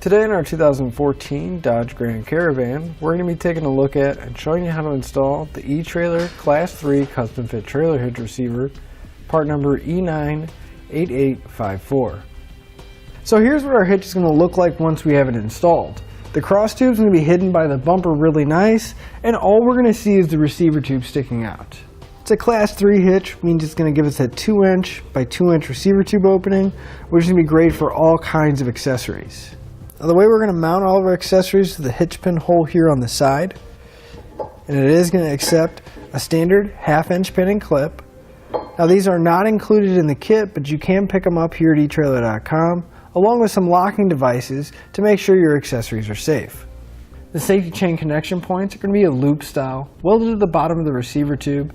Today in our 2014 Dodge Grand Caravan, we're going to be taking a look at and showing you how to install the Etrailer Class 3 Custom Fit Trailer Hitch Receiver, part number E98854. So here's what our hitch is going to look like once we have it installed. The cross tube is going to be hidden by the bumper really nice, and all we're going to see is the receiver tube sticking out. It's a Class 3 hitch, means it's going to give us that 2-inch by 2-inch receiver tube opening, which is going to be great for all kinds of accessories. Now the way we're going to mount all of our accessories is the hitch-pin hole here on the side, and it is going to accept a standard 1/2-inch pin and clip. Now these are not included in the kit, but you can pick them up here at Etrailer.com, along with some locking devices to make sure your accessories are safe. The safety chain connection points are going to be a loop style, welded to the bottom of the receiver tube,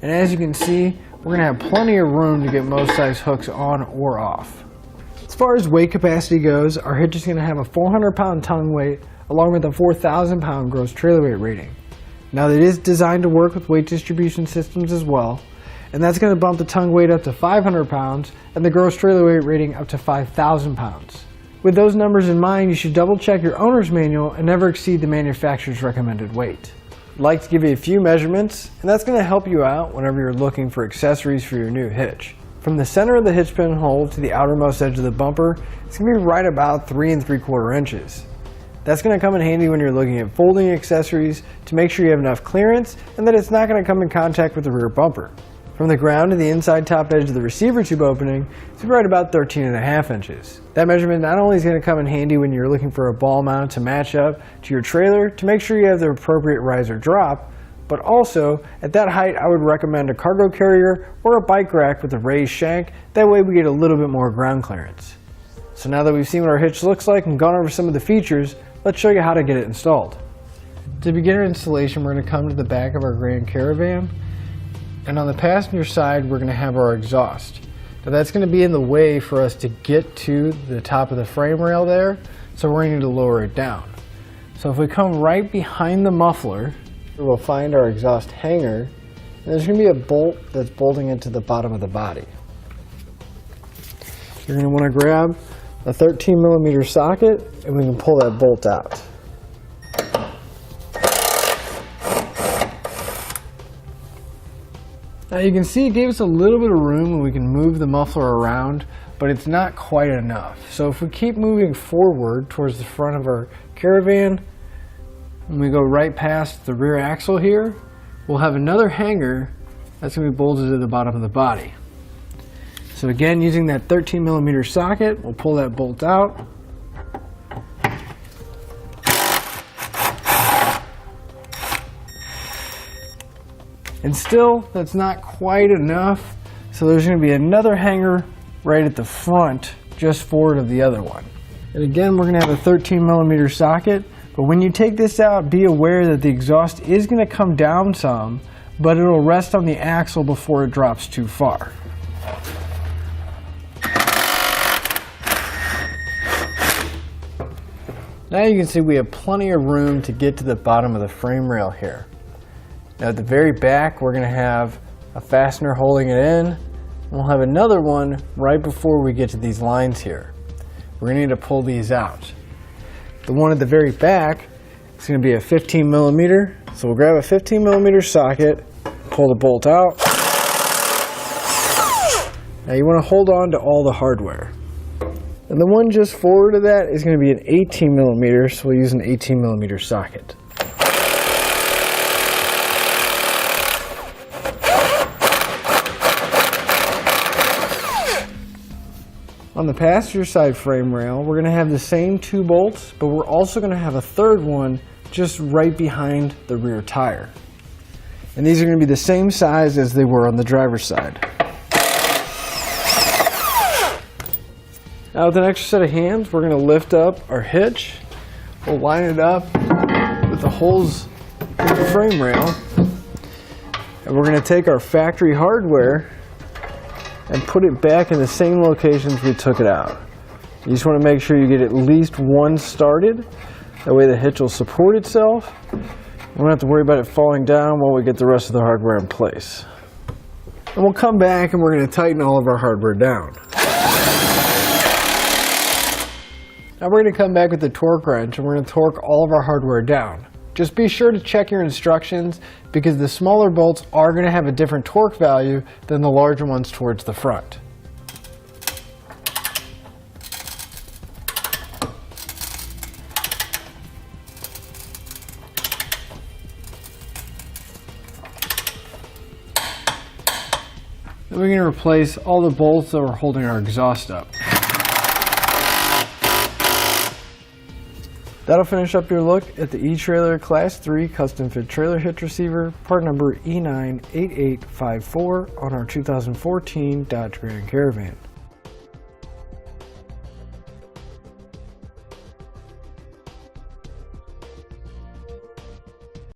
and as you can see, we're going to have plenty of room to get most size hooks on or off. As far as weight capacity goes, our hitch is going to have a 400-pound tongue weight along with a 4,000-pound gross trailer weight rating. Now it is designed to work with weight distribution systems as well, and that's going to bump the tongue weight up to 500 pounds and the gross trailer weight rating up to 5,000 pounds. With those numbers in mind, you should double check your owner's manual and never exceed the manufacturer's recommended weight. I'd like to give you a few measurements, and that's going to help you out whenever you're looking for accessories for your new hitch. From the center of the hitch pin hole to the outermost edge of the bumper, it's going to be right about 3 3/4 inches. That's going to come in handy when you're looking at folding accessories to make sure you have enough clearance and that it's not going to come in contact with the rear bumper. From the ground to the inside top edge of the receiver tube opening, it's right about 13.5 inches. That measurement not only is going to come in handy when you're looking for a ball mount to match up to your trailer to make sure you have the appropriate rise or drop, but also at that height I would recommend a cargo carrier or a bike rack with a raised shank. That way we get a little bit more ground clearance. So now that we've seen what our hitch looks like and gone over some of the features, let's show you how to get it installed. To begin our installation, we're going to come to the back of our Grand Caravan, and on the passenger side we're going to have our exhaust. Now that's going to be in the way for us to get to the top of the frame rail there, so we're going to need to lower it down. So if we come right behind the muffler, we'll find our exhaust hanger, and there's going to be a bolt that's bolting into the bottom of the body. You're going to want to grab a 13mm socket and we can pull that bolt out. Now you can see it gave us a little bit of room and we can move the muffler around, but it's not quite enough. So if we keep moving forward towards the front of our Caravan, and we go right past the rear axle here, we'll have another hanger that's going to be bolted to the bottom of the body. So again, using that 13mm socket, we'll pull that bolt out. And still, that's not quite enough, so there's going to be another hanger right at the front, just forward of the other one. And again, we're going to have a 13mm socket, but when you take this out, be aware that the exhaust is going to come down some, but it'll rest on the axle before it drops too far. Now you can see we have plenty of room to get to the bottom of the frame rail here. Now at the very back, we're going to have a fastener holding it in, and we'll have another one right before we get to these lines here. We're going to need to pull these out. The one at the very back is going to be a 15mm, so we'll grab a 15mm socket, pull the bolt out. Now you want to hold on to all the hardware. And the one just forward of that is going to be an 18mm, so we'll use an 18mm socket. On the passenger side frame rail, we're going to have the same 2 bolts, but we're also going to have a third one just right behind the rear tire. And these are going to be the same size as they were on the driver's side. Now with an extra set of hands, we're going to lift up our hitch. We'll line it up with the holes in the frame rail. And we're going to take our factory hardware and put it back in the same locations we took it out. You just want to make sure you get at least one started. That way the hitch will support itself. We don't have to worry about it falling down while we get the rest of the hardware in place. And we'll come back and we're going to tighten all of our hardware down. Now we're going to come back with the torque wrench and we're going to torque all of our hardware down. Just be sure to check your instructions because the smaller bolts are going to have a different torque value than the larger ones towards the front. Then we're going to replace all the bolts that are holding our exhaust up. That'll finish up your look at the Etrailer Class 3 Custom Fit Trailer Hitch Receiver, part number E98854 on our 2014 Dodge Grand Caravan.